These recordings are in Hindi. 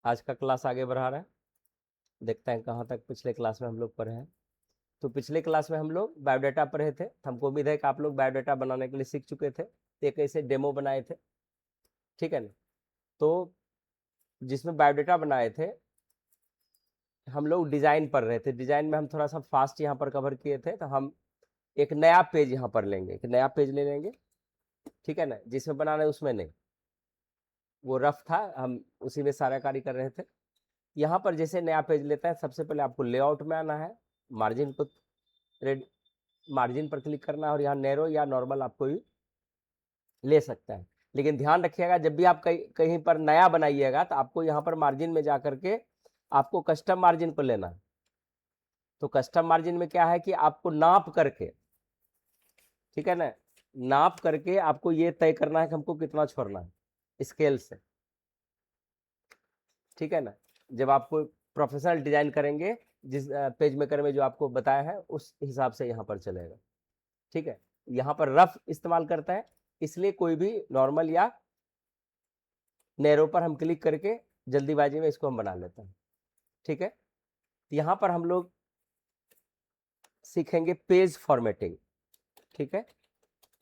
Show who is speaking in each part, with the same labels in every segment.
Speaker 1: आज का क्लास आगे बढ़ा रहे हैं। देखते हैं कहाँ तक पिछले क्लास में हम लोग पढ़े हैं। तो पिछले क्लास में हम लोग बायोडाटा पढ़े थे। हमको उम्मीद है कि आप लोग बायोडाटा बनाने के लिए सीख चुके थे। एक ऐसे डेमो बनाए थे, ठीक है ना। तो जिसमें बायोडाटा बनाए थे, हम लोग डिजाइन पढ़ रहे थे। डिजाइन में हम थोड़ा सा फास्ट यहाँ पर कवर किए थे, तो हम एक नया पेज यहाँ पर लेंगे, एक नया पेज ले लेंगे, ठीक है ना। जिसमें बनाना है उसमें नहीं, वो रफ था, हम उसी में सारा कार्य कर रहे थे। यहाँ पर जैसे नया पेज लेता है, सबसे पहले आपको लेआउट में आना है, मार्जिन को रेड मार्जिन पर क्लिक करना है, और यहाँ नैरो या नॉर्मल आप कोई ले सकता है। लेकिन ध्यान रखिएगा, जब भी आप कहीं पर नया बनाइएगा तो आपको यहाँ पर मार्जिन में जा करके आपको कस्टम मार्जिन को लेना है। तो कस्टम मार्जिन में क्या है कि आपको नाप करके, ठीक है ना, नाप करके आपको ये तय करना है कि हमको कितना छोड़ना है स्केल से, ठीक है ना। जब आपको प्रोफेशनल डिजाइन करेंगे, जिस पेज मेकर में जो आपको बताया है उस हिसाब से यहाँ पर चलेगा, ठीक है। यहाँ पर रफ इस्तेमाल करता है, इसलिए कोई भी नॉर्मल या नैरो पर हम क्लिक करके जल्दीबाजी में इसको हम बना लेते हैं, ठीक है। यहाँ पर हम लोग सीखेंगे पेज फॉर्मेटिंग, ठीक है।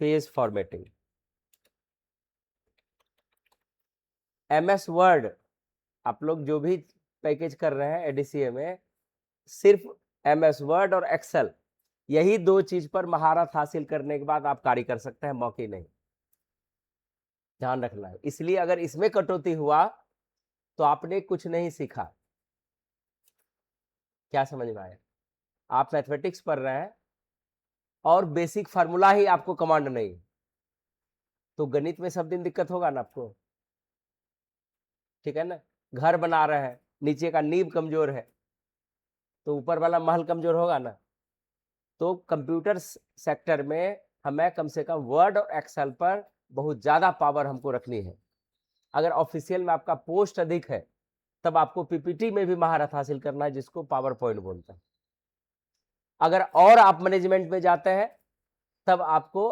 Speaker 1: पेज फॉर्मेटिंग, MS वर्ड, आप लोग जो भी पैकेज कर रहे हैं एडीसीए में, सिर्फ MS वर्ड और एक्सेल, यही दो चीज पर महारत हासिल करने के बाद आप कार्य कर सकते हैं, मौके नहीं। ध्यान रखना है, इसलिए अगर इसमें कटौती हुआ तो आपने कुछ नहीं सीखा। क्या समझ में आया? आप मैथमेटिक्स पढ़ रहे हैं और बेसिक फार्मूला ही आपको कमांड नहीं, तो गणित में सब दिन दिक्कत होगा ना आपको, ठीक है ना। घर बना रहे हैं, नीचे का नींव कमजोर है, तो ऊपर वाला महल कमजोर होगा ना। तो कंप्यूटर सेक्टर में हमें कम से कम वर्ड और एक्सेल पर बहुत ज्यादा पावर हमको रखनी है। अगर ऑफिशियल में आपका पोस्ट अधिक है, तब आपको पीपीटी में भी महारत हासिल करना है, जिसको पावर पॉइंट बोलते हैं। अगर और आप मैनेजमेंट में जाते हैं, तब आपको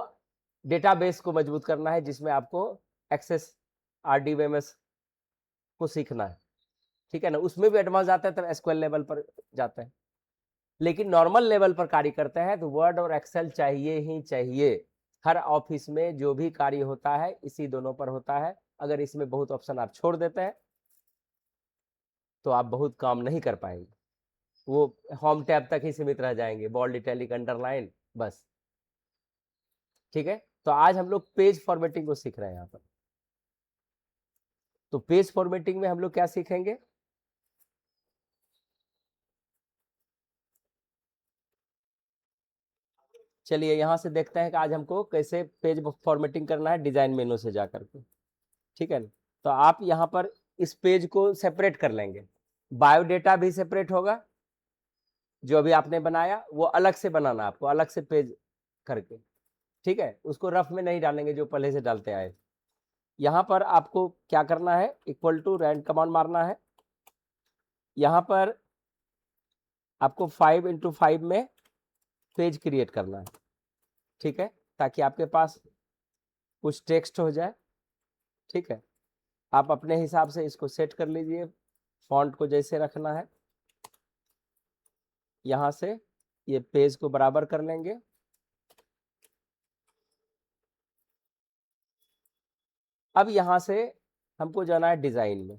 Speaker 1: डेटाबेस को मजबूत करना है, जिसमें आपको एक्सेस RDBMS को सीखना है, ठीक है ना। उसमें भी एडवांस जाते हैं तब एसक्यूएल लेवल पर जाते हैं, लेकिन नॉर्मल लेवल पर कार्य करते हैं तो वर्ड और एक्सेल चाहिए ही चाहिए। हर ऑफिस में जो भी कार्य होता है इसी दोनों पर होता है। अगर इसमें बहुत ऑप्शन आप छोड़ देते हैं तो आप बहुत काम नहीं कर पाएंगे, वो होम टैब तक ही सीमित रह जाएंगे, बोल्ड इटैलिक अंडरलाइन बस, ठीक है। तो आज हम लोग पेज फॉर्मेटिंग को सीख रहे हैं यहाँ पर। तो पेज फॉर्मेटिंग में हम लोग क्या सीखेंगे? चलिए यहाँ से देखते हैं कि आज हमको कैसे पेज फॉर्मेटिंग करना है डिजाइन मेनू से जाकर के, ठीक है ना। तो आप यहाँ पर इस पेज को सेपरेट कर लेंगे, बायोडेटा भी सेपरेट होगा, जो अभी आपने बनाया वो अलग से बनाना, आपको अलग से पेज करके, ठीक है। उसको रफ में नहीं डालेंगे जो पहले से डालते आए। यहाँ पर आपको क्या करना है, इक्वल टू रैंड कमांड मारना है। यहाँ पर आपको 5x5 में पेज क्रिएट करना है, ठीक है, ताकि आपके पास कुछ टेक्स्ट हो जाए, ठीक है। आप अपने हिसाब से इसको सेट कर लीजिए, फॉन्ट को जैसे रखना है। यहाँ से ये पेज को बराबर कर लेंगे। अब यहाँ से हमको जाना है डिजाइन में।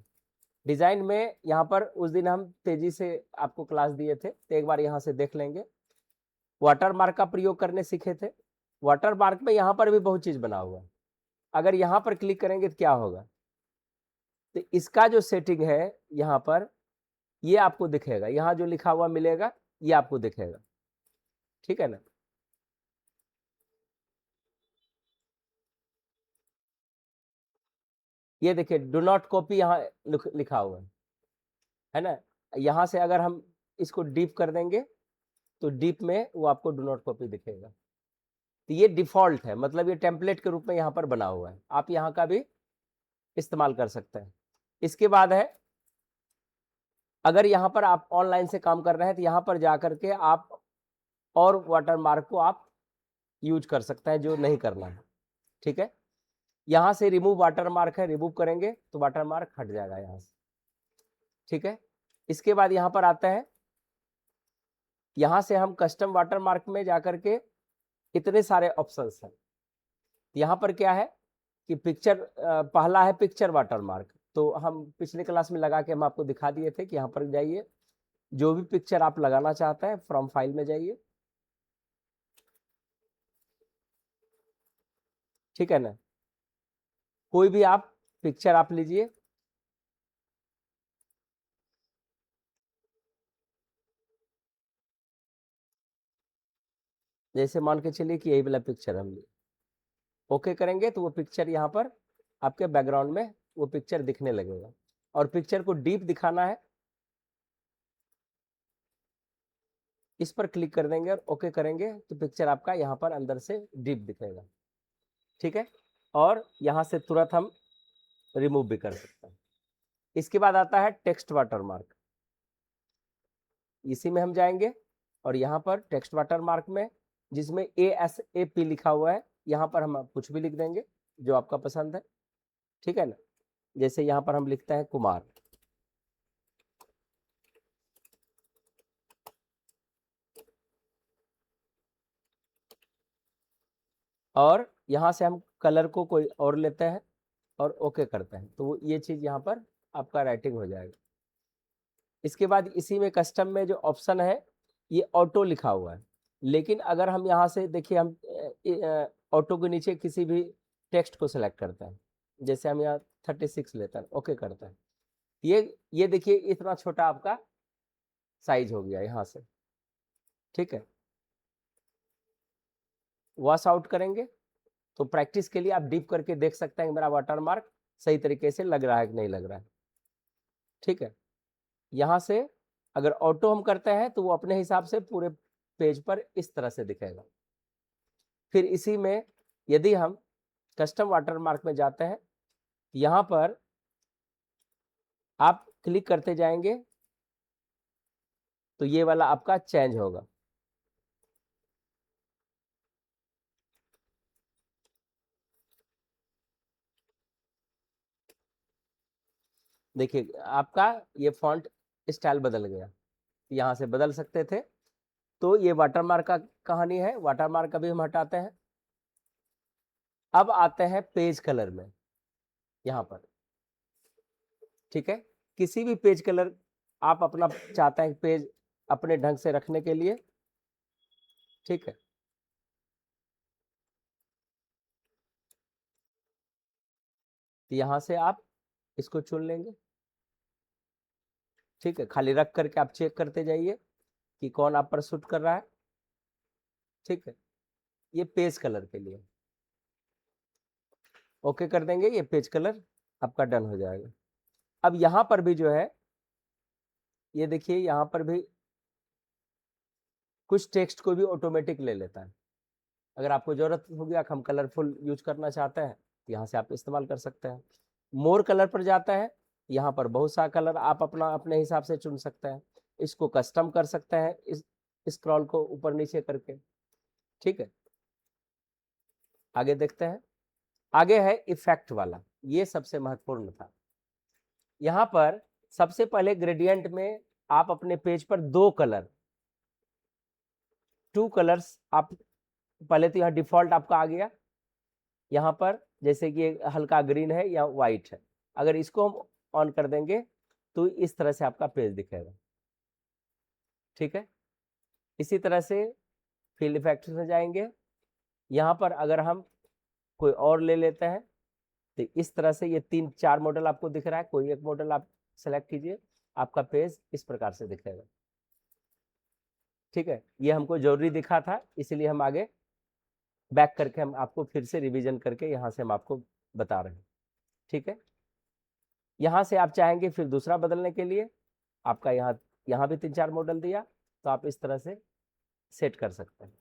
Speaker 1: डिजाइन में यहाँ पर उस दिन हम तेजी से आपको क्लास दिए थे, तो एक बार यहाँ से देख लेंगे। वाटर मार्क का प्रयोग करने सीखे थे। वाटर मार्क में यहाँ पर भी बहुत चीज बना हुआ है। अगर यहाँ पर क्लिक करेंगे तो क्या होगा, तो इसका जो सेटिंग है यहाँ पर, ये आपको दिखेगा, यहाँ जो लिखा हुआ मिलेगा ये आपको दिखेगा, ठीक है ना। ये देखिए डू नॉट कॉपी यहाँ लिखा हुआ है ना। यहाँ से अगर हम इसको डीप कर देंगे तो डीप में वो आपको डू नॉट कॉपी दिखेगा। तो ये डिफॉल्ट है, मतलब ये टेम्पलेट के रूप में यहाँ पर बना हुआ है, आप यहाँ का भी इस्तेमाल कर सकते हैं। इसके बाद है, अगर यहाँ पर आप ऑनलाइन से काम कर रहे हैं तो यहाँ पर जाकर के आप और वाटर मार्क को आप यूज कर सकते हैं, जो नहीं करना है, ठीक है। यहाँ से रिमूव वाटर मार्क है, रिमूव करेंगे तो वाटर मार्क हट जाएगा यहाँ से, ठीक है। इसके बाद यहाँ पर आता है, यहाँ से हम कस्टम वाटरमार्क में जाकर के इतने सारे ऑप्शंस हैं। यहाँ पर क्या है कि पिक्चर, पहला है पिक्चर वाटरमार्क, तो हम पिछले क्लास में लगा के हम आपको दिखा दिए थे कि यहाँ पर जाइए, जो भी पिक्चर आप लगाना चाहते हैं फ्रॉम फाइल में जाइए, ठीक है ना। कोई भी आप पिक्चर आप लीजिए, जैसे मान के चलिए कि यही वाला पिक्चर हम लिए, ओके करेंगे तो वो पिक्चर यहाँ पर आपके बैकग्राउंड में वो पिक्चर दिखने लगेगा। और पिक्चर को डीप दिखाना है, इस पर क्लिक कर देंगे और ओके करेंगे तो पिक्चर आपका यहाँ पर अंदर से डीप दिखेगा, ठीक है। और यहाँ से तुरंत हम रिमूव भी कर सकते हैं। इसके बाद आता है टेक्स्ट वाटरमार्क, इसी में हम जाएंगे और यहाँ पर टेक्स्ट वाटरमार्क में जिसमें ASAP लिखा हुआ है, यहाँ पर हम कुछ भी लिख देंगे जो आपका पसंद है, ठीक है ना। जैसे यहाँ पर हम लिखते हैं कुमार, और यहाँ से हम कलर को कोई और लेते हैं और ओके करते हैं, तो ये चीज़ यहाँ पर आपका राइटिंग हो जाएगा। इसके बाद इसी में कस्टम में जो ऑप्शन है ये ऑटो लिखा हुआ है, लेकिन अगर हम यहाँ से देखिए, हम ऑटो के नीचे किसी भी टेक्स्ट को सिलेक्ट करते हैं, जैसे हम यहाँ 36 लेते हैं, ओके करते हैं, ये देखिए इतना छोटा आपका साइज हो गया यहाँ से, ठीक है। वॉश आउट करेंगे तो प्रैक्टिस के लिए आप डीप करके देख सकते हैं कि मेरा वाटरमार्क सही तरीके से लग रहा है कि नहीं लग रहा है, ठीक है। यहाँ से अगर ऑटो हम करते हैं तो वो अपने हिसाब से पूरे पेज पर इस तरह से दिखेगा। फिर इसी में यदि हम कस्टम वाटरमार्क में जाते हैं, यहाँ पर आप क्लिक करते जाएंगे तो ये वाला आपका चेंज होगा, देखिए आपका ये फॉन्ट स्टाइल बदल गया, यहाँ से बदल सकते थे। तो ये वाटरमार्क का कहानी है, वाटरमार्क अभी हम हटाते हैं। अब आते हैं पेज कलर में, यहाँ पर, ठीक है। किसी भी पेज कलर आप अपना चाहते हैं पेज अपने ढंग से रखने के लिए, ठीक है। तो यहाँ से आप इसको चुन लेंगे, ठीक है। खाली रख करके आप चेक करते जाइए कि कौन आप पर सूट कर रहा है, ठीक है। ये पेज कलर के लिए ओके कर देंगे, ये पेज कलर आपका डन हो जाएगा। अब यहाँ पर भी जो है, ये देखिए यहाँ पर भी कुछ टेक्स्ट को भी ऑटोमेटिक ले लेता है। अगर आपको जरूरत होगी, हम कलरफुल यूज करना चाहते हैं, यहाँ से आप इस्तेमाल कर सकते हैं। मोर कलर पर जाता है, यहाँ पर बहुत सा कलर आप अपना अपने हिसाब से चुन सकते हैं, इसको कस्टम कर सकते हैं इस स्क्रॉल को ऊपर नीचे करके, ठीक है। आगे देखते हैं, आगे है इफेक्ट वाला, ये सबसे महत्वपूर्ण था। यहाँ पर सबसे पहले ग्रेडियंट में आप अपने पेज पर दो कलर, टू कलर्स आप पहले, तो यहाँ डिफॉल्ट आपका आ गया, यहाँ पर जैसे कि हल्का ग्रीन है या व्हाइट है, अगर इसको हम ऑन कर देंगे तो इस तरह से आपका पेज दिखेगा, ठीक है। इसी तरह से फिल इफेक्ट में जाएंगे, यहाँ पर अगर हम कोई और ले लेते हैं तो इस तरह से ये 3-4 मॉडल आपको दिख रहा है, कोई एक मॉडल आप सेलेक्ट कीजिए, आपका पेज इस प्रकार से दिखेगा, ठीक है। ये हमको जरूरी दिखा था, इसलिए हम आगे बैक करके हम आपको फिर से रिवीजन करके यहाँ से हम आपको बता रहे हैं, ठीक है। यहाँ से आप चाहेंगे फिर दूसरा बदलने के लिए, आपका यहाँ भी 3-4 मॉडल दिया, तो आप इस तरह से सेट कर सकते हैं।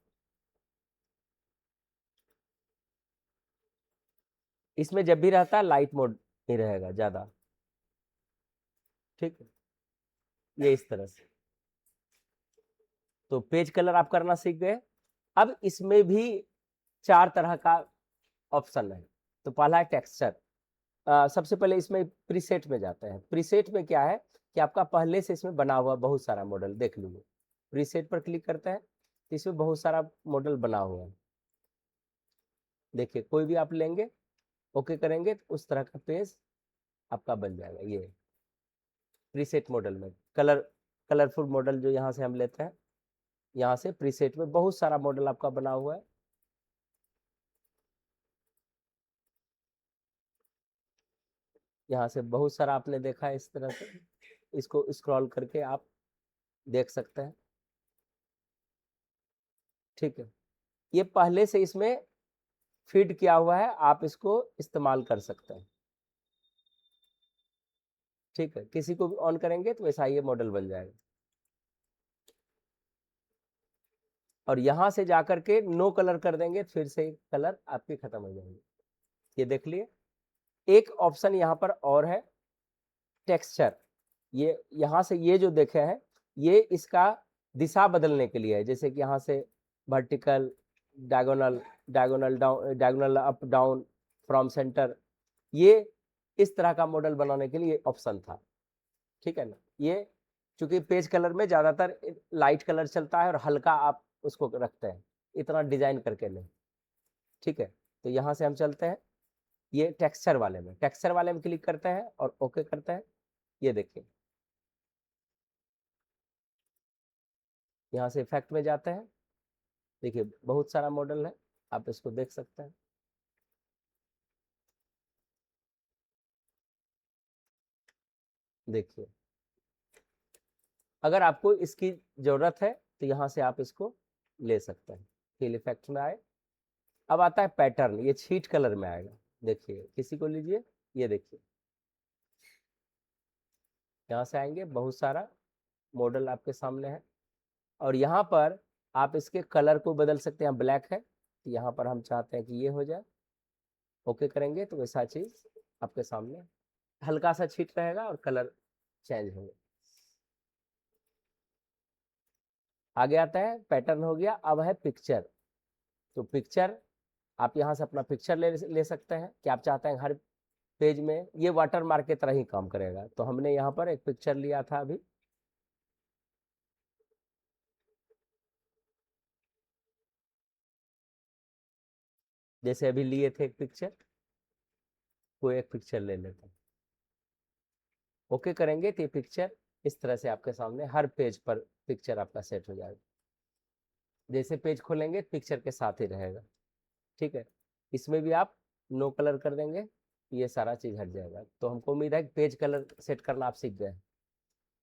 Speaker 1: इसमें जब भी रहता है लाइट मोड ही रहेगा ज्यादा, ठीक है, ये इस तरह से। तो पेज कलर आप करना सीख गए। अब इसमें भी 4 तरह का ऑप्शन है। तो पहला है टेक्सचर, सबसे पहले इसमें प्रीसेट में जाते हैं। प्रीसेट में क्या है कि आपका पहले से इसमें बना हुआ बहुत सारा मॉडल देख लीजिए। प्रीसेट पर क्लिक करते हैं तो इसमें बहुत सारा मॉडल बना हुआ है। देखिए कोई भी आप लेंगे, ओके करेंगे तो उस तरह का पेज आपका बन जाएगा। ये प्रीसेट मॉडल में कलरफुल मॉडल जो यहाँ से हम लेते हैं, यहाँ से प्रीसेट में बहुत सारा मॉडल आपका बना हुआ है। यहाँ से बहुत सारा आपने देखा है इस तरह से, इसको स्क्रॉल करके आप देख सकते हैं। ठीक है, ये पहले से इसमें फीड किया हुआ है, आप इसको इस्तेमाल कर सकते हैं। ठीक है, किसी को भी ऑन करेंगे तो वैसा ये मॉडल बन जाएगा। और यहां से जाकर के नो कलर कर देंगे, फिर से कलर आपके खत्म हो जाएंगे। ये देख लिए। एक ऑप्शन यहाँ पर और है, टेक्सचर। ये यहाँ से ये जो देखे हैं, ये इसका दिशा बदलने के लिए है। जैसे कि यहाँ से vertical, diagonal, diagonal down, diagonal up down, from centre, ये इस तरह का मॉडल बनाने के लिए ऑप्शन था। ठीक है ना। ये चूंकि पेज कलर में ज़्यादातर लाइट कलर चलता है और हल्का आप उसको रखते हैं, इतना डिजाइन करके नहीं। ठीक है, तो यहाँ से हम चलते हैं ये टेक्सचर वाले में। टेक्सचर वाले में क्लिक करते हैं और ओके करते हैं। ये देखिए, यहाँ से इफेक्ट में जाते हैं। देखिए बहुत सारा मॉडल है, आप इसको देख सकते हैं। देखिए, अगर आपको इसकी जरूरत है तो यहाँ से आप इसको ले सकते हैं। फिल इफेक्ट में आए, अब आता है पैटर्न। ये छीट कलर में आएगा। देखिए किसी को लीजिए, ये देखिए यहाँ से आएंगे, बहुत सारा मॉडल आपके सामने है। और यहाँ पर आप इसके कलर को बदल सकते हैं। ब्लैक है, यहाँ पर हम चाहते हैं कि ये हो जाए, ओके करेंगे तो वैसा चीज आपके सामने हल्का सा छीट रहेगा और कलर चेंज होगा। आगे आता है पैटर्न, हो गया। अब है पिक्चर। तो पिक्चर, आप यहाँ से अपना पिक्चर ले सकते हैं कि आप चाहते हैं हर पेज में ये वाटर मार्क की तरह ही काम करेगा। तो हमने यहाँ पर एक पिक्चर लिया था अभी, जैसे अभी लिए थे एक पिक्चर, कोई एक पिक्चर ले लेते हैं, ओके करेंगे तो ये पिक्चर इस तरह से आपके सामने हर पेज पर पिक्चर आपका सेट हो जाएगा। जैसे पेज खोलेंगे पिक्चर के साथ ही रहेगा। ठीक है, इसमें भी आप नो कलर कर देंगे, ये सारा चीज हट जाएगा। तो हमको उम्मीद है कि पेज कलर सेट करना आप सीख गए।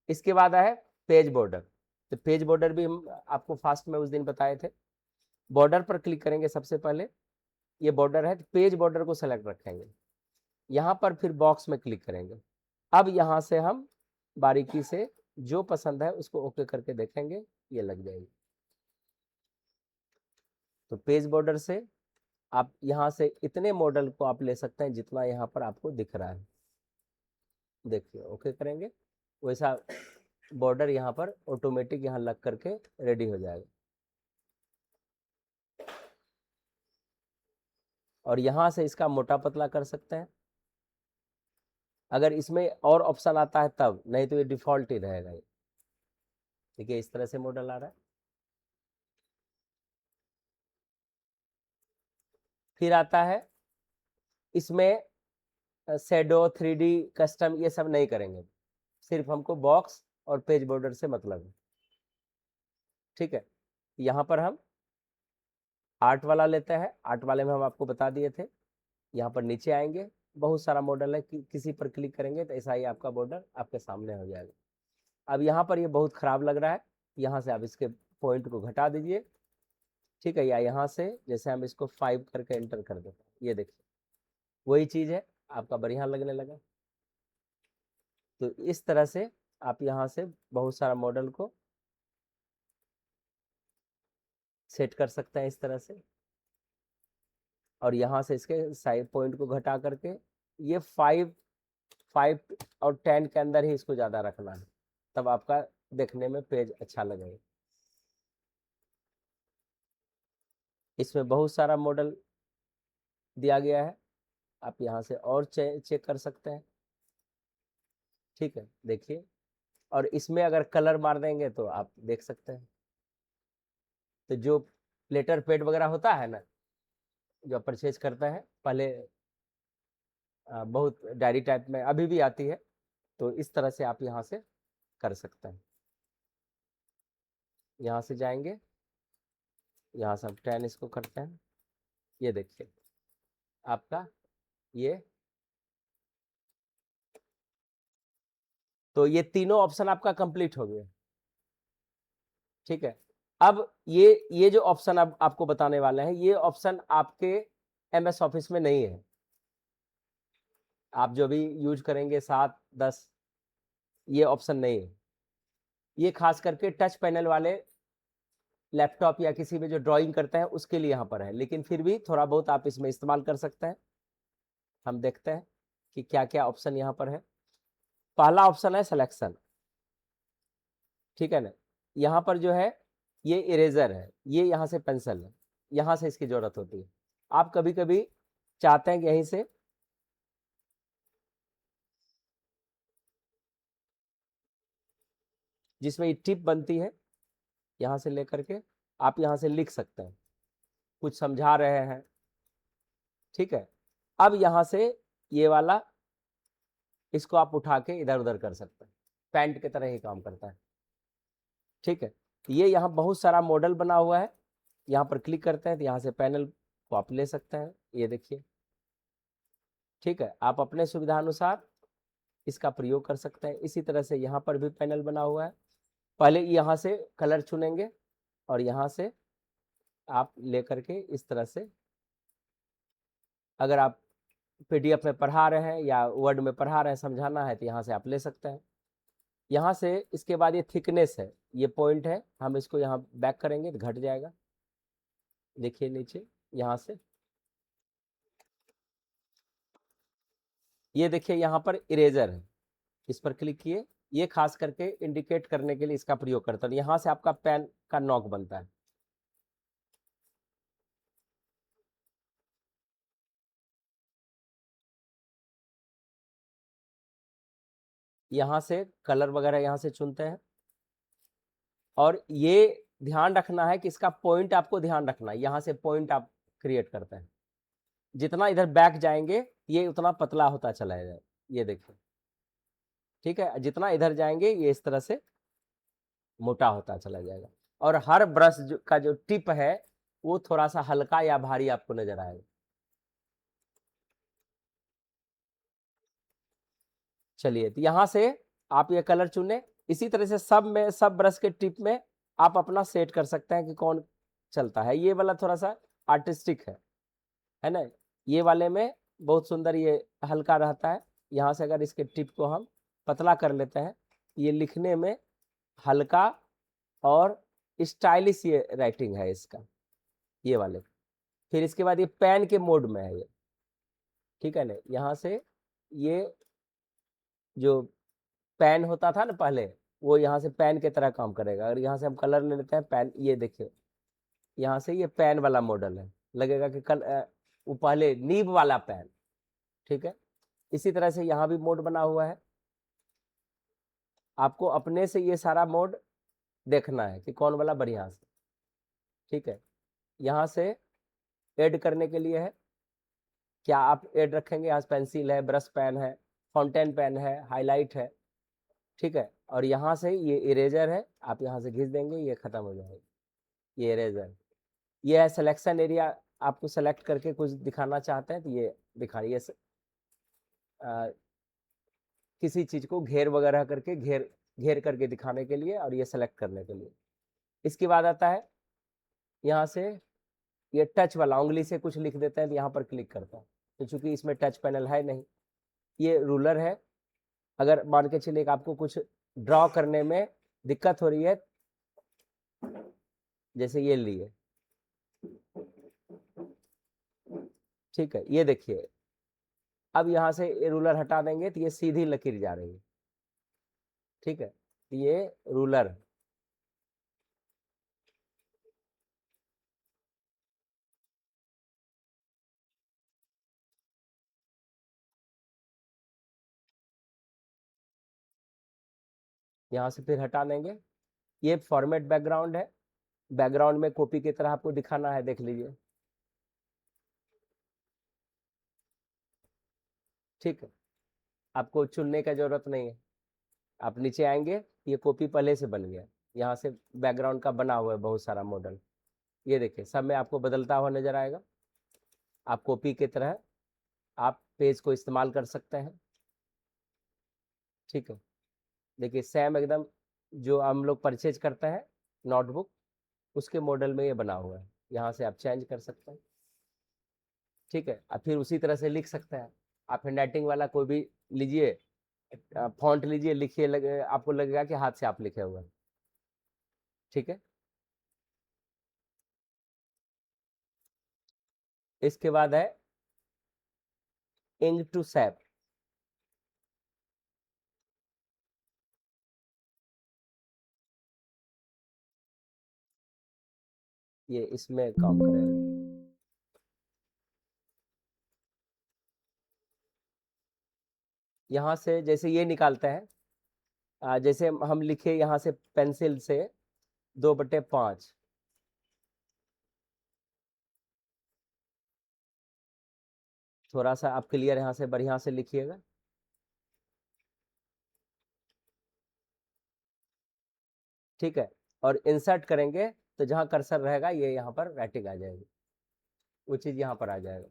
Speaker 1: इसके बाद है पेज बॉर्डर। तो पेज बॉर्डर भी हम आपको फास्ट में उस दिन बताए थे। बॉर्डर पर क्लिक करेंगे सबसे पहले, ये बॉर्डर है तो पेज बॉर्डर को सेलेक्ट रखेंगे। यहाँ पर फिर बॉक्स में क्लिक करेंगे। अब यहाँ से हम बारीकी से जो पसंद है उसको ओके करके देखेंगे, ये लग जाएगी। तो पेज बॉर्डर से आप यहाँ से इतने मॉडल को आप ले सकते हैं जितना यहाँ पर आपको दिख रहा है। देखिए ओके करेंगे, वैसा बॉर्डर यहाँ पर ऑटोमेटिक यहाँ लग करके रेडी हो जाएगा। और यहाँ से इसका मोटा पतला कर सकते हैं, अगर इसमें और ऑप्शन आता है तब, नहीं तो ये डिफॉल्ट ही रहेगा। देखिए इस तरह से मॉडल आ रहा है। फिर आता है इसमें शेडो, 3D, कस्टम, ये सब नहीं करेंगे, सिर्फ हमको बॉक्स और पेज बॉर्डर से मतलब है। ठीक है, यहाँ पर हम आर्ट वाला लेते हैं। आर्ट वाले में हम आपको बता दिए थे। यहाँ पर नीचे आएंगे, बहुत सारा मॉडल है, किसी पर क्लिक करेंगे तो ऐसा ही आपका बॉर्डर आपके सामने हो जाएगा। अब यहाँ पर ये बहुत खराब लग रहा है, यहाँ से आप इसके पॉइंट को घटा दीजिए। ठीक है, या यहाँ से जैसे हम इसको 5 करके एंटर कर देते हैं, ये देखिए वही चीज है, आपका बढ़िया लगने लगा। तो इस तरह से आप यहाँ से बहुत सारा मॉडल को सेट कर सकते हैं इस तरह से। और यहाँ से इसके साइड पॉइंट को घटा करके ये 5 और 10 के अंदर ही इसको ज़्यादा रखना है, तब आपका देखने में पेज अच्छा लगेगा। इसमें बहुत सारा मॉडल दिया गया है, आप यहाँ से और चेक कर सकते हैं। ठीक है, देखिए, और इसमें अगर कलर मार देंगे तो आप देख सकते हैं। तो जो लेटर पैड वगैरह होता है ना, जो परचेज करता है पहले, बहुत डायरी टाइप में अभी भी आती है, तो इस तरह से आप यहाँ से कर सकते हैं। यहाँ से जाएंगे, यहाँ से हम 10 इसको करते हैं। ये देखिए आपका ये, तो ये तीनों ऑप्शन आपका कंप्लीट हो गया। ठीक है, अब ये जो ऑप्शन अब आपको बताने वाले हैं, ये ऑप्शन आपके MS ऑफिस में नहीं है। आप जो भी यूज करेंगे 7, 10, ये ऑप्शन नहीं है। ये खास करके टच पैनल वाले लैपटॉप या किसी में जो ड्राइंग करते हैं उसके लिए यहाँ पर है, लेकिन फिर भी थोड़ा बहुत आप इसमें इस्तेमाल कर सकते हैं। हम देखते हैं कि क्या क्या ऑप्शन यहाँ पर है। पहला ऑप्शन है सिलेक्शन। ठीक है ना, यहाँ पर जो है ये इरेजर है, ये यहाँ से पेंसिल है, यहाँ से इसकी जरूरत होती है। आप कभी कभी चाहते हैं कि यहीं से जिसमें ये टिप बनती है, यहाँ से लेकर के आप यहाँ से लिख सकते हैं, कुछ समझा रहे हैं। ठीक है, अब यहाँ से ये वाला, इसको आप उठा के इधर उधर कर सकते हैं, पैंट की तरह ही काम करता है। ठीक है, ये यहाँ बहुत सारा मॉडल बना हुआ है, यहाँ पर क्लिक करते हैं तो यहाँ से पैनल को आप ले सकते हैं। ये देखिए, ठीक है, आप अपने सुविधानुसार इसका प्रयोग कर सकते हैं। इसी तरह से यहाँ पर भी पैनल बना हुआ है। पहले यहाँ से कलर चुनेंगे और यहाँ से आप लेकर के इस तरह से, अगर आप PDF में पढ़ा रहे हैं या वर्ड में पढ़ा रहे हैं, समझाना है, तो यहाँ से आप ले सकते हैं। यहाँ से इसके बाद ये थिकनेस है, ये पॉइंट है, हम इसको यहाँ बैक करेंगे तो घट जाएगा। देखिए नीचे यहाँ से, ये देखिए यहाँ पर इरेजर है, इस पर क्लिक किए। ये खास करके इंडिकेट करने के लिए इसका प्रयोग करता है। यहाँ से आपका पेन का नॉक बनता है। यहाँ से कलर वगैरह यहाँ से चुनते हैं, और ये ध्यान रखना है कि इसका पॉइंट आपको ध्यान रखना है, यहाँ से पॉइंट आप क्रिएट करते हैं। जितना इधर बैक जाएंगे ये उतना पतला होता चला जाएगा, ये देखिए। ठीक है, जितना इधर जाएंगे ये इस तरह से मोटा होता चला जाएगा, और हर ब्रश का जो टिप है वो थोड़ा सा हल्का या भारी आपको नजर आएगा। चलिए, तो यहाँ से आप ये कलर चुने। इसी तरह से सब में, सब ब्रश के टिप में आप अपना सेट कर सकते हैं कि कौन चलता है। ये वाला थोड़ा सा आर्टिस्टिक है ना। ये वाले में बहुत सुंदर ये हल्का रहता है। यहाँ से अगर इसके टिप को हम पतला कर लेते हैं, ये लिखने में हल्का और स्टाइलिश ये राइटिंग है इसका, ये वाले। फिर इसके बाद ये पेन के मोड में है ये। ठीक है ना, यहाँ से ये जो पेन होता था ना पहले, वो यहाँ से पेन की तरह काम करेगा। अगर यहाँ से हम कलर ले लेते हैं पेन, ये देखिए यहाँ से ये पेन वाला मॉडल है, लगेगा कि वो पहले नीब वाला पेन। ठीक है, इसी तरह से यहाँ भी मोड बना हुआ है। आपको अपने से ये सारा मोड देखना है कि कौन वाला बढ़िया से। ठीक है, यहाँ से ऐड करने के लिए है, क्या आप ऐड रखेंगे, यहाँ पेंसिल है, ब्रश पेन है, फाउंटेन पेन है, हाईलाइट है। ठीक है, और यहाँ से ये इरेजर है, आप यहाँ से खींच देंगे, ये खत्म हो जाएगा, ये इरेजर। ये है सिलेक्शन एरिया, आपको सेलेक्ट करके कुछ दिखाना चाहते हैं तो ये दिखाइए, किसी चीज को घेर वगैरह करके, घेर घेर करके दिखाने के लिए, और ये सेलेक्ट करने के लिए। इसके बाद आता है यहाँ से ये टच वाला, उंगली से कुछ लिख देते हैं तो यहाँ पर क्लिक करता है, तो चूंकि इसमें टच पैनल है नहीं। ये रूलर है, अगर मान के चलिए कि आपको कुछ ड्रॉ करने में दिक्कत हो रही है, जैसे ये लिए। ठीक है, ये देखिए, अब यहाँ से ये रूलर हटा देंगे तो ये सीधी लकीर जा रही है। ठीक है, ये रूलर यहाँ से फिर हटा देंगे। ये फॉर्मेट बैकग्राउंड है, बैकग्राउंड में कॉपी की तरह आपको दिखाना है, देख लीजिए। ठीक है, आपको चुनने का जरूरत नहीं है। आप नीचे आएंगे, ये कॉपी पहले से बन गया, यहाँ से बैकग्राउंड का बना हुआ है बहुत सारा मॉडल। ये देखिए सब में आपको बदलता हुआ नजर आएगा। आप कॉपी की तरह आप पेज को इस्तेमाल कर सकते हैं। ठीक है, देखिए सेम एकदम जो हम लोग परचेज करते हैं नोटबुक, उसके मॉडल में ये बना हुआ है। यहाँ से आप चेंज कर सकते हैं। ठीक है, आप फिर उसी तरह से लिख सकते हैं। आप हैंडराइटिंग वाला कोई भी लीजिए, फॉन्ट लीजिए, लिखिए, आपको लगेगा कि हाथ से आप लिखे हुए हैं। ठीक है, इसके बाद है इंक टू सैप। ये इसमें काम करेगा। यहाँ से जैसे ये निकालते हैं, जैसे हम लिखे यहाँ से पेंसिल से 2/5, थोड़ा सा आप क्लियर यहाँ से बढ़िया से लिखिएगा। ठीक है, और इंसर्ट करेंगे तो जहाँ कर्सर रहेगा ये यहाँ पर राइटिंग आ जाएगी, वो चीज़ यहाँ पर आ जाएगा।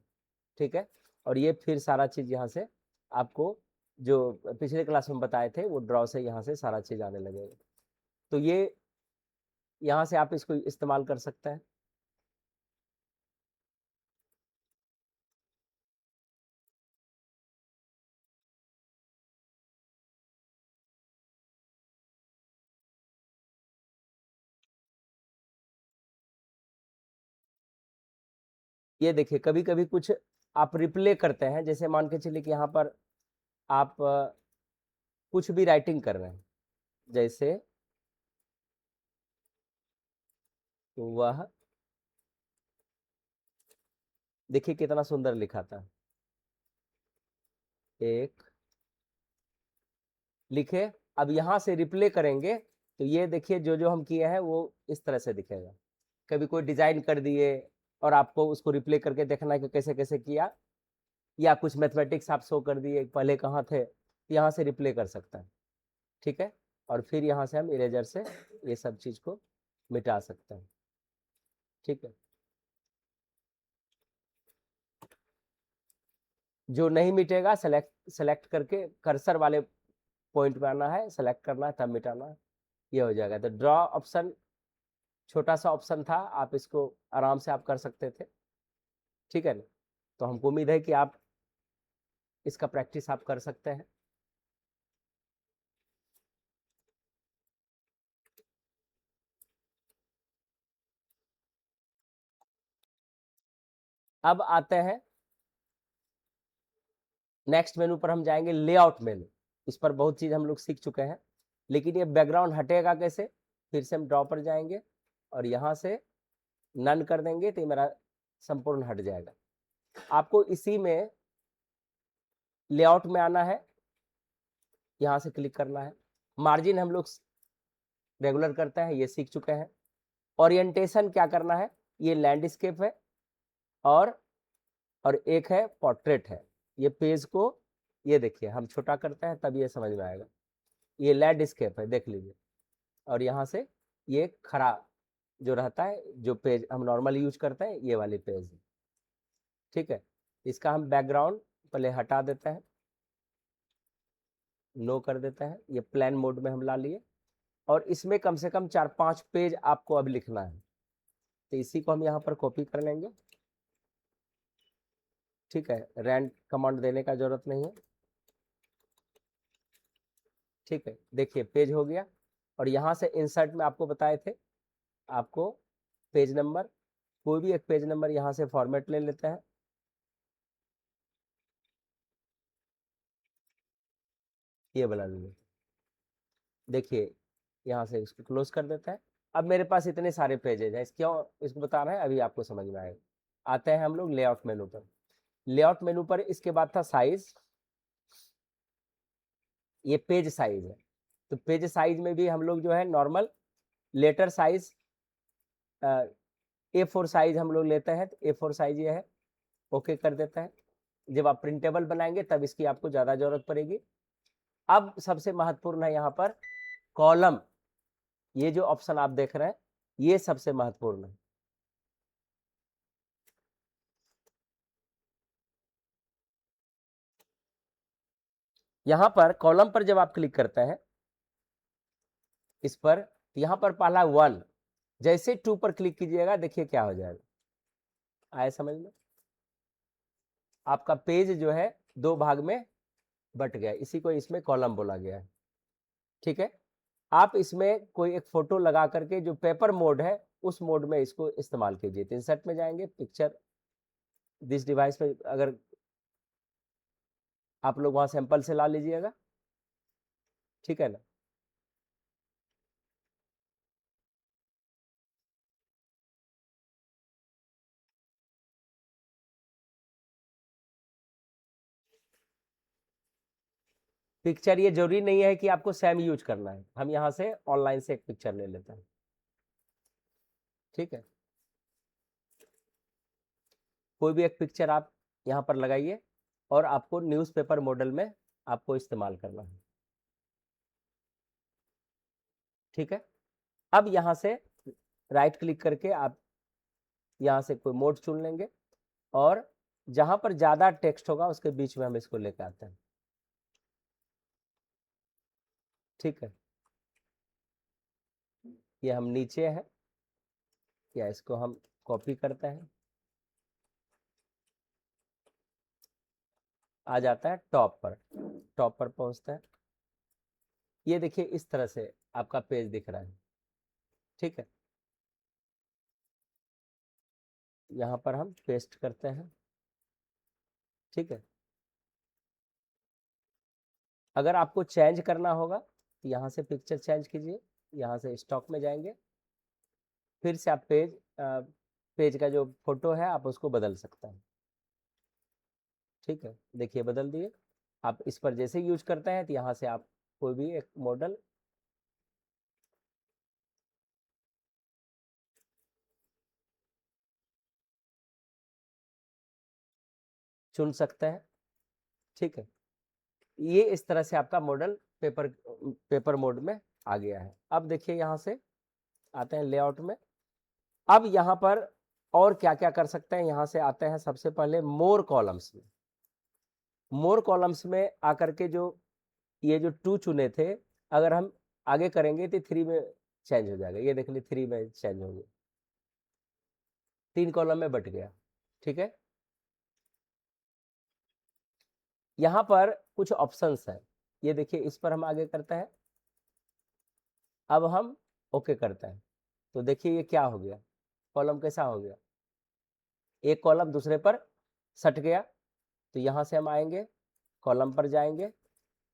Speaker 1: ठीक है, और ये फिर सारा चीज़ यहाँ से आपको जो पिछले क्लास में बताए थे वो ड्रॉ से यहाँ से सारा चीज़ आने लगेगा। तो ये यहाँ से आप इसको इस्तेमाल कर सकते हैं। ये देखिए कभी कभी कुछ आप रिप्ले करते हैं, जैसे मान के चलिए कि यहाँ पर आप कुछ भी राइटिंग कर रहे हैं, जैसे वह, देखिए कितना सुंदर लिखा था, एक लिखे। अब यहाँ से रिप्ले करेंगे तो ये देखिए जो जो हम किए हैं वो इस तरह से दिखेगा। कभी कोई डिजाइन कर दिए और आपको उसको रिप्ले करके देखना है कि कैसे कैसे किया, या कुछ मैथमेटिक्स आप शो कर दिए पहले कहाँ थे, यहाँ से रिप्ले कर सकता है। ठीक है, और फिर यहाँ से हम इरेजर से ये सब चीज को मिटा सकते हैं। ठीक है, जो नहीं मिटेगा सेलेक्ट सेलेक्ट करके कर्सर वाले पॉइंट पे आना है, सेलेक्ट करना है, तब मिटाना है, ये हो जाएगा। तो ड्रॉ ऑप्शन छोटा सा ऑप्शन था, आप इसको आराम से आप कर सकते थे। ठीक है ना, तो हमको उम्मीद है कि आप इसका प्रैक्टिस आप कर सकते हैं। अब आते हैं नेक्स्ट मेनू पर, हम जाएंगे लेआउट मेनू। इस पर बहुत चीज हम लोग सीख चुके हैं, लेकिन ये बैकग्राउंड हटेगा कैसे। फिर से हम ड्रॉ पर जाएंगे और यहाँ से नन कर देंगे तो ये मेरा संपूर्ण हट जाएगा। आपको इसी में लेआउट में आना है, यहाँ से क्लिक करना है। मार्जिन हम लोग रेगुलर करते हैं, ये सीख चुके हैं। ओरिएंटेशन क्या करना है, ये लैंडस्केप है और एक है पोर्ट्रेट है। ये पेज को ये देखिए हम छोटा करते हैं तब ये समझ में आएगा। ये लैंडस्केप है, देख लीजिए। और यहाँ से ये खड़ा जो रहता है, जो पेज हम नॉर्मल यूज करते हैं, ये वाली पेज है। ठीक है, इसका हम बैकग्राउंड पहले हटा देते हैं, नो कर देते हैं, ये प्लान मोड में हम ला लिए। और इसमें कम से कम 4-5 पेज आपको अब लिखना है, तो इसी को हम यहाँ पर कॉपी कर लेंगे। ठीक है, रैंड कमांड देने का जरूरत नहीं है। ठीक है, देखिए पेज हो गया। और यहाँ से इंसर्ट में आपको बताए थे, आपको पेज नंबर, कोई भी एक पेज नंबर यहाँ से फॉर्मेट ले लेते हैं। ये बना लीजिए, देखिए यहाँ से इसको क्लोज कर देते हैं। अब मेरे पास इतने सारे पेजेज हैं, क्यों इसको बता रहे हैं, अभी आपको समझ में आएगा। आते हैं हम लोग लेआउट मेनू पर। लेआउट मेनू पर इसके बाद था साइज, ये पेज साइज है। तो पेज साइज में भी हम लोग जो है normal letter size A4 size हम लोग लेते हैं, तो A4 साइज ये है, ओके कर देता है। जब आप प्रिंटेबल बनाएंगे तब इसकी आपको ज़्यादा जरूरत पड़ेगी। अब सबसे महत्वपूर्ण है यहाँ पर कॉलम, ये जो ऑप्शन आप देख रहे हैं ये सबसे महत्वपूर्ण है। यहाँ पर कॉलम पर जब आप क्लिक करते हैं इस पर, यहाँ पर पहला 1, जैसे 2 पर क्लिक कीजिएगा देखिए क्या हो जाएगा, आए समझ में? आपका पेज जो है 2 भाग में बट गया, इसी को इसमें कॉलम बोला गया है। ठीक है, आप इसमें कोई एक फोटो लगा करके जो पेपर मोड है उस मोड में इसको इस्तेमाल कीजिए। तो इंसर्ट में जाएंगे, पिक्चर दिस डिवाइस में अगर आप लोग वहां सैंपल से ला लीजिएगा, ठीक है ना। पिक्चर ये जरूरी नहीं है कि आपको सेम यूज करना है, हम यहाँ से ऑनलाइन से एक पिक्चर ले लेते हैं। ठीक है, कोई भी एक पिक्चर आप यहाँ पर लगाइए और आपको न्यूज़पेपर मॉडल में आपको इस्तेमाल करना है। ठीक है, अब यहाँ से राइट क्लिक करके आप यहाँ से कोई मोड चुन लेंगे और जहां पर ज्यादा टेक्स्ट होगा उसके बीच में हम इसको लेकर आते हैं। ठीक है, ये हम नीचे है, या इसको हम कॉपी करते हैं, आ जाता है टॉप पर पहुंचता है। ये देखिए इस तरह से आपका पेज दिख रहा है। ठीक है, यहाँ पर हम पेस्ट करते हैं। ठीक है, अगर आपको चेंज करना होगा तो यहाँ से पिक्चर चेंज कीजिए, यहाँ से स्टॉक में जाएंगे, फिर से आप पेज का जो फोटो है आप उसको बदल सकते हैं। ठीक है, देखिए बदल दिए। आप इस पर जैसे यूज करते हैं तो यहाँ से आप कोई भी एक मॉडल चुन सकते हैं। ठीक है, ये इस तरह से आपका मॉडल पेपर मोड में आ गया है। अब देखिए यहाँ से आते हैं लेआउट में। अब यहाँ पर और क्या क्या कर सकते हैं, यहाँ से आते हैं सबसे पहले मोर कॉलम्स में। मोर कॉलम्स में आकर के जो ये जो 2 चुने थे, अगर हम आगे करेंगे तो 3 में चेंज हो जाएगा। ये देख लीजिए 3 में चेंज हो गया, 3 कॉलम में बट गया। ठीक है, यहाँ पर कुछ ऑप्शंस हैं, ये देखिए इस पर हम आगे करते हैं। अब हम ओके करते हैं तो देखिए ये क्या हो गया, कॉलम कैसा हो गया, एक कॉलम दूसरे पर सट गया। तो यहाँ से हम आएंगे, कॉलम पर जाएंगे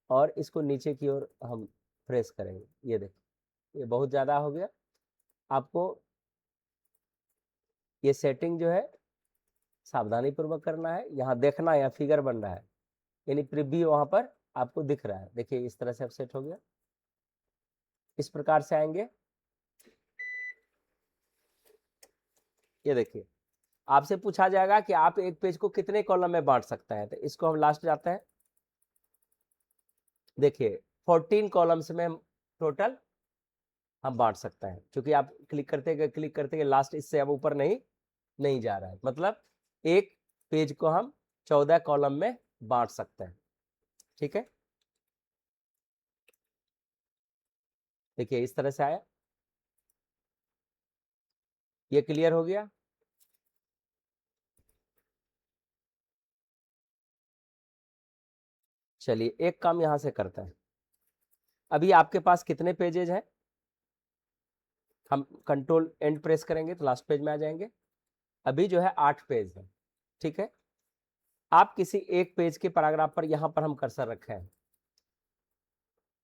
Speaker 1: और इसको नीचे की ओर हम प्रेस करेंगे। ये देखिए ये बहुत ज़्यादा हो गया। आपको ये सेटिंग जो है सावधानी पूर्वक करना है। यहाँ देखना, यहाँ फिगर बन रहा है, यानी प्रीव्यू वहाँ पर आपको दिख रहा है। देखिए इस तरह से अब सेट हो गया। इस प्रकार से आएंगे, ये देखिए आपसे पूछा जाएगा कि आप एक पेज को कितने कॉलम में बांट सकते हैं, तो इसको हम लास्ट जाते हैं। देखिए 14 कॉलम्स में टोटल हम बांट सकते हैं, क्योंकि आप क्लिक करते लास्ट इससे अब ऊपर नहीं जा रहा है, मतलब एक पेज को हम 14 कॉलम में बांट सकते हैं। ठीक है, देखिए इस तरह से आया, ये क्लियर हो गया। चलिए एक काम यहां से करते हैं। अभी आपके पास कितने पेजेज हैं, हम कंट्रोल एंड प्रेस करेंगे तो लास्ट पेज में आ जाएंगे। अभी जो है 8 पेज है। ठीक है, आप किसी एक पेज के पैराग्राफ पर यहां पर हम कर्सर रखे हैं।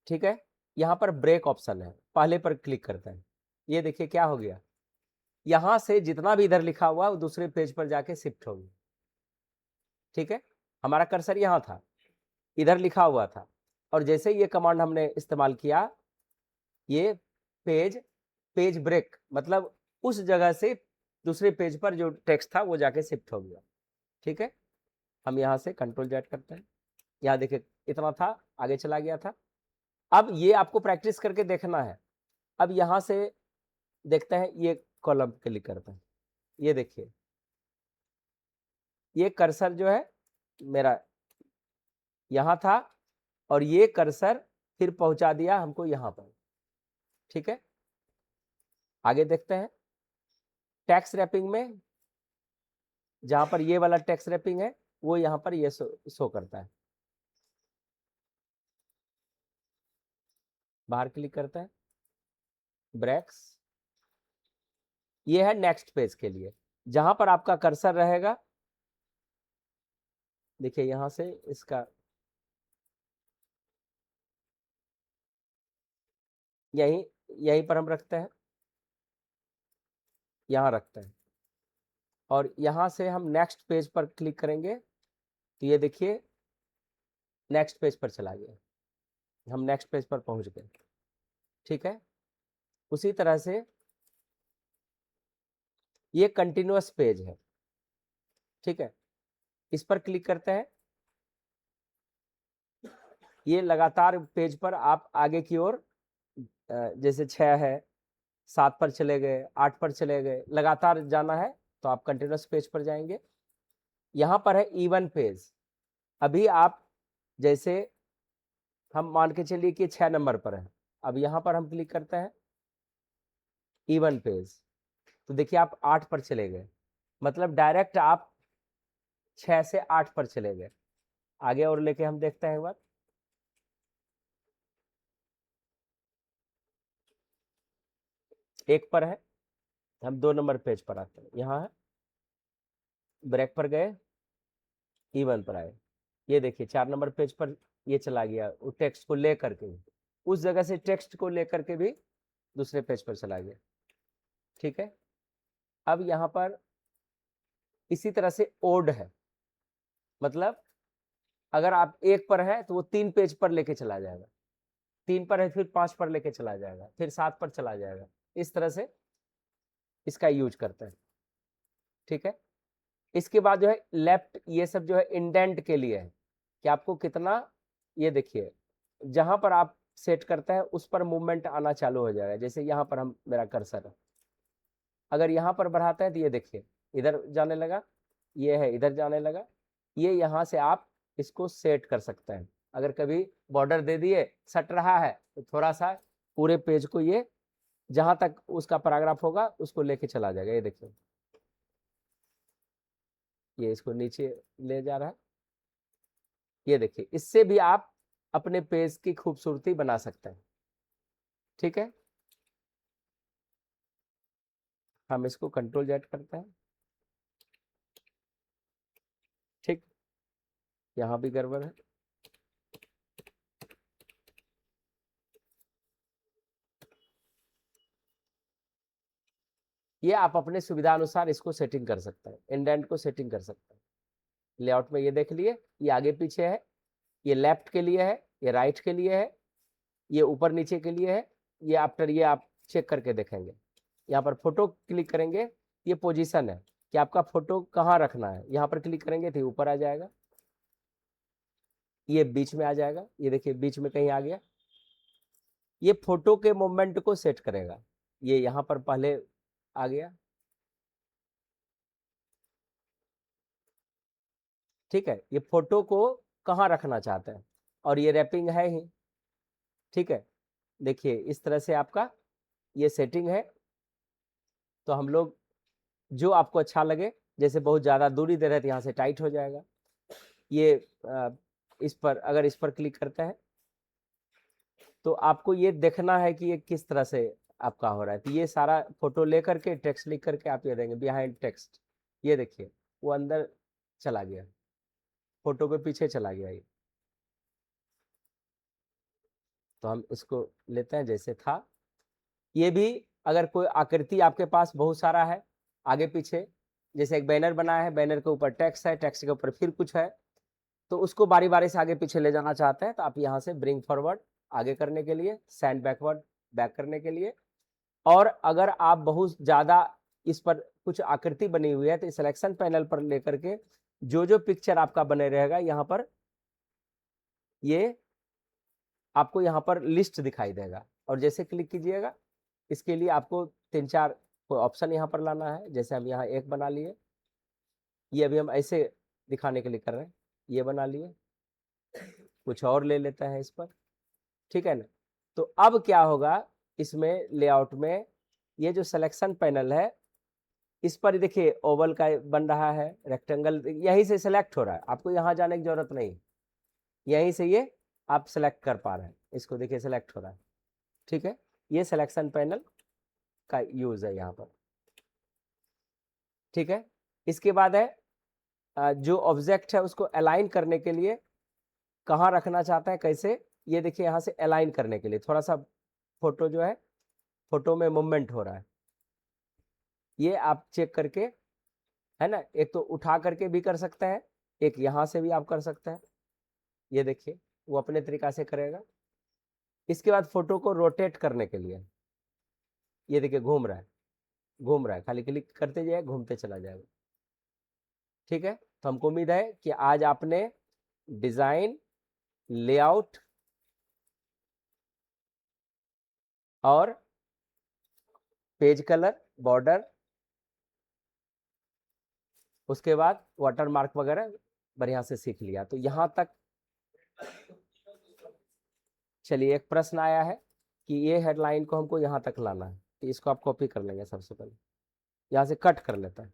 Speaker 1: ठीक है, यहाँ पर ब्रेक ऑप्शन है, पहले पर क्लिक करते हैं। ये देखिए क्या हो गया, यहां से जितना भी इधर लिखा हुआ वो दूसरे पेज पर जाके शिफ्ट हो गया। ठीक है, हमारा कर्सर यहाँ था, इधर लिखा हुआ था, और जैसे ये कमांड हमने इस्तेमाल किया ये पेज ब्रेक मतलब उस जगह से दूसरे पेज पर जो टेक्स्ट था वो जाके शिफ्ट हो गया। ठीक है, हम यहाँ से कंट्रोल जेड करते हैं। यहाँ देखिए इतना था, आगे चला गया था। अब ये आपको प्रैक्टिस करके देखना है। अब यहाँ से देखते हैं, ये कॉलम क्लिक करते हैं। ये देखिए ये कर्सर जो है मेरा यहाँ था और ये कर्सर फिर पहुंचा दिया हमको यहाँ पर। ठीक है, आगे देखते हैं। टैक्स रैपिंग में जहां पर ये वाला टैक्स रैपिंग है वो यहाँ पर ये शो करता है। बाहर क्लिक करते हैं, ब्रेक्स, ये है नेक्स्ट पेज के लिए। जहां पर आपका कर्सर रहेगा, देखिए यहां से इसका यहीं पर हम रखते हैं, यहां रखते हैं और यहां से हम नेक्स्ट पेज पर क्लिक करेंगे तो ये देखिए नेक्स्ट पेज पर चला गया, हम नेक्स्ट पेज पर पहुंच गए। ठीक है, उसी तरह से ये कंटिन्यूअस पेज है। ठीक है, इस पर क्लिक करते हैं, ये लगातार पेज पर आप आगे की ओर जैसे 6 है, 7 पर चले गए, 8 पर चले गए, लगातार जाना है तो आप कंटिन्यूअस पेज पर जाएंगे। यहाँ पर है इवन पेज। अभी आप जैसे हम मान के चलिए कि 6 नंबर पर है, अब यहाँ पर हम क्लिक करते हैं इवन पेज, तो देखिए आप 8 पर चले गए, मतलब डायरेक्ट आप 6 से 8 पर चले गए। आगे और लेके हम देखते हैं एक बार। एक पर है, हम 2 नंबर पेज पर आते हैं, यहाँ है, ब्रेक पर गए, इवन पर आए, ये देखिए 4 नंबर पेज पर ये चला गया, वो टेक्स्ट को ले करके, उस जगह से टेक्स्ट को लेकर के भी दूसरे पेज पर चला गया। ठीक है, अब यहाँ पर इसी तरह से ओड है, मतलब अगर आप 1 पर है तो वो 3 पेज पर लेके चला जाएगा, 3 पर है फिर 5 पर लेके चला जाएगा, फिर 7 पर चला जाएगा, इस तरह से इसका यूज करते हैं। ठीक है, इसके बाद जो है लेफ्ट, ये सब जो है इंडेंट के लिए है कि आपको कितना, ये देखिए जहां पर आप सेट करते हैं उस पर मूवमेंट आना चालू हो जाएगा। जैसे यहाँ पर हम, मेरा कर्सर है, अगर यहाँ पर बढ़ाते हैं तो ये देखिए इधर जाने लगा, ये है इधर जाने लगा। ये यहाँ से आप इसको सेट कर सकते हैं। अगर कभी बॉर्डर दे दिए, सट रहा है तो थोड़ा सा पूरे पेज को ये जहां तक उसका पैराग्राफ होगा उसको लेके चला जाएगा। ये देखिए ये इसको नीचे ले जा रहा है। ये देखिए इससे भी आप अपने पेज की खूबसूरती बना सकते हैं। ठीक है, हम इसको कंट्रोल जेड करते हैं। ठीक, यहां भी गड़बड़ है। ये आप अपने सुविधा अनुसार इसको सेटिंग कर सकते हैं, इंडेंट को सेटिंग कर सकते हैं। लेआउट में ये देख लिए, ये आगे पीछे है, ये लेफ्ट के लिए है, ये राइट के लिए है, ये ऊपर नीचे के लिए है। ये आफ्टर ये आप चेक करके देखेंगे। यहाँ पर फोटो क्लिक करेंगे, ये पोजीशन है कि आपका फोटो कहाँ रखना है। यहाँ पर क्लिक करेंगे तो ऊपर आ जाएगा, ये बीच में आ जाएगा, ये देखिए बीच में कहीं आ गया। ये फोटो के मूवमेंट को सेट करेगा। ये यहाँ पर पहले आ गया। ठीक है, ये फोटो को कहाँ रखना चाहते हैं और ये रैपिंग है ही। ठीक है, देखिए इस तरह से आपका ये सेटिंग है। तो हम लोग जो आपको अच्छा लगे, जैसे बहुत ज़्यादा दूरी दे रहे थे यहाँ से टाइट हो जाएगा। ये इस पर अगर इस पर क्लिक करते हैं तो आपको ये देखना है कि ये किस तरह से आपका हो रहा है। तो ये सारा फोटो लेकर के टेक्स्ट लिख करके आप ये देंगे बिहाइंड टेक्स्ट। ये देखिए वो अंदर चला गया, फोटो के पीछे चला गया ये। तो हम इसको लेते हैं जैसे था। ये भी अगर कोई आकृति आपके पास बहुत सारा है आगे पीछे, जैसे एक बैनर बना है, बैनर के ऊपर टेक्स्ट है, टेक्स्ट के ऊपर फिर कुछ है, तो उसको बारी बारी से आगे पीछे ले जाना चाहते हैं तो आप यहाँ से ब्रिंग फॉरवर्ड आगे करने के लिए, सेंड बैकवर्ड बैक करने के लिए। और अगर आप बहुत ज़्यादा इस पर कुछ आकृति बनी हुई है तो सिलेक्शन पैनल पर लेकर के जो जो पिक्चर आपका बने रहेगा यहाँ पर ये आपको यहाँ पर लिस्ट दिखाई देगा। और जैसे क्लिक कीजिएगा इसके लिए आपको 3-4 कोई ऑप्शन यहाँ पर लाना है। जैसे हम यहाँ एक बना लिए, ये अभी हम ऐसे दिखाने के लिए कर रहे हैं, ये बना लिए, कुछ और ले लेता है इस पर, ठीक है ना। तो अब क्या होगा इसमें लेआउट में, ये जो सिलेक्शन पैनल है इस पर देखिए ओवल का बन रहा है, रेक्टेंगल यहीं से सिलेक्ट हो रहा है, आपको यहाँ जाने की जरूरत नहीं, यहीं से ये आप सेलेक्ट कर पा रहे हैं, इसको देखिए सेलेक्ट हो रहा है, ठीक है। ये सिलेक्शन पैनल का यूज है यहाँ पर, ठीक है। इसके बाद है जो ऑब्जेक्ट है उसको अलाइन करने के लिए कहाँ रखना चाहता है, कैसे, ये देखिए यहाँ से अलाइन करने के लिए थोड़ा सा फोटो जो है, फोटो में मूवमेंट हो रहा है, ये आप चेक करके, है ना, एक तो उठा करके भी कर सकते हैं, एक यहाँ से भी आप कर सकते हैं, ये देखिए वो अपने तरीका से करेगा। इसके बाद फोटो को रोटेट करने के लिए ये देखिए घूम रहा है, घूम रहा है, खाली क्लिक करते जाए घूमते चला जाएगा, ठीक है। तो हमको उम्मीद है कि आज आपने डिजाइन, लेआउट और पेज कलर, बॉर्डर, उसके बाद वाटरमार्क वगैरह बढ़िया से सीख लिया। तो यहाँ तक चलिए एक प्रश्न आया है कि ये हेडलाइन को हमको यहाँ तक लाना है, तो इसको आप कॉपी कर लेंगे, सबसे पहले यहाँ से कट कर लेता है,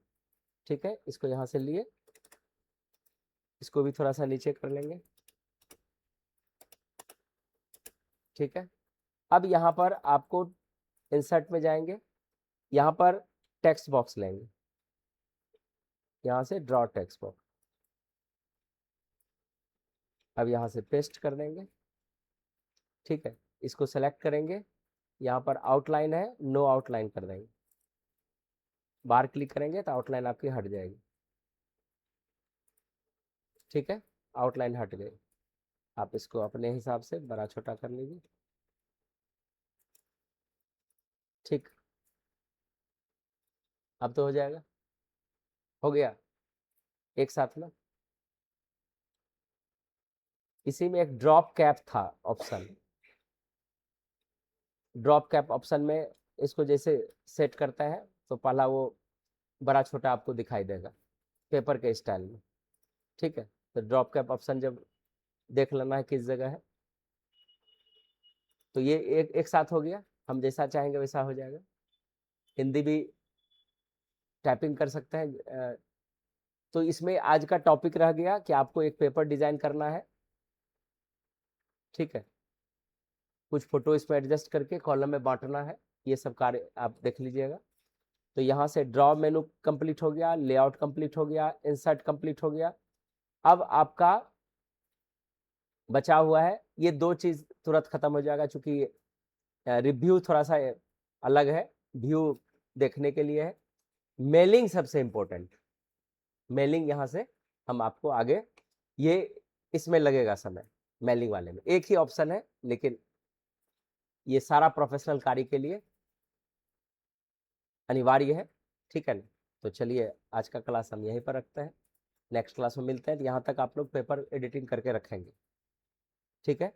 Speaker 1: ठीक है। इसको यहाँ से लिए, इसको भी थोड़ा सा नीचे कर लेंगे, ठीक है। अब यहाँ पर आपको इंसर्ट में जाएंगे, यहाँ पर टेक्स्ट बॉक्स लेंगे, यहाँ से ड्रॉ टेक्स्ट बॉक्स, अब यहाँ से पेस्ट कर देंगे, ठीक है। इसको सेलेक्ट करेंगे, यहाँ पर आउटलाइन है, नो आउटलाइन कर देंगे, बाहर क्लिक करेंगे तो आउटलाइन आपकी हट जाएगी, ठीक है। आउटलाइन हट गई, आप इसको अपने हिसाब से बड़ा छोटा कर लीजिए, ठीक, अब तो हो जाएगा, हो गया एक साथ में। इसी में एक ड्रॉप कैप था ऑप्शन, ड्रॉप कैप ऑप्शन में इसको जैसे सेट करता है तो पहला वो बड़ा छोटा आपको दिखाई देगा पेपर के स्टाइल में, ठीक है। तो ड्रॉप कैप ऑप्शन जब देख लेना है किस जगह है, तो ये एक साथ हो गया, हम जैसा चाहेंगे वैसा हो जाएगा। हिंदी भी टाइपिंग कर सकते हैं। तो इसमें आज का टॉपिक रह गया कि आपको एक पेपर डिजाइन करना है, ठीक है। कुछ फोटो इसमें एडजस्ट करके कॉलम में बांटना है, ये सब कार्य आप देख लीजिएगा। तो यहाँ से ड्रॉ मेनू कंप्लीट हो गया, लेआउट कंप्लीट हो गया, इंसर्ट कंप्लीट हो गया। अब आपका बचा हुआ है ये दो चीज तुरंत खत्म हो जाएगा, चूंकि रिव्यू थोड़ा सा अलग है, व्यू देखने के लिए है। मेलिंग सबसे इंपॉर्टेंट, मेलिंग यहाँ से हम आपको आगे ये इसमें लगेगा समय, मेलिंग वाले में एक ही ऑप्शन है, लेकिन ये सारा प्रोफेशनल कार्य के लिए अनिवार्य है, ठीक है ना। तो चलिए आज का क्लास हम यहीं पर रखते हैं, नेक्स्ट क्लास में मिलते हैं। यहाँ तक आप लोग पेपर एडिटिंग करके रखेंगे, ठीक है।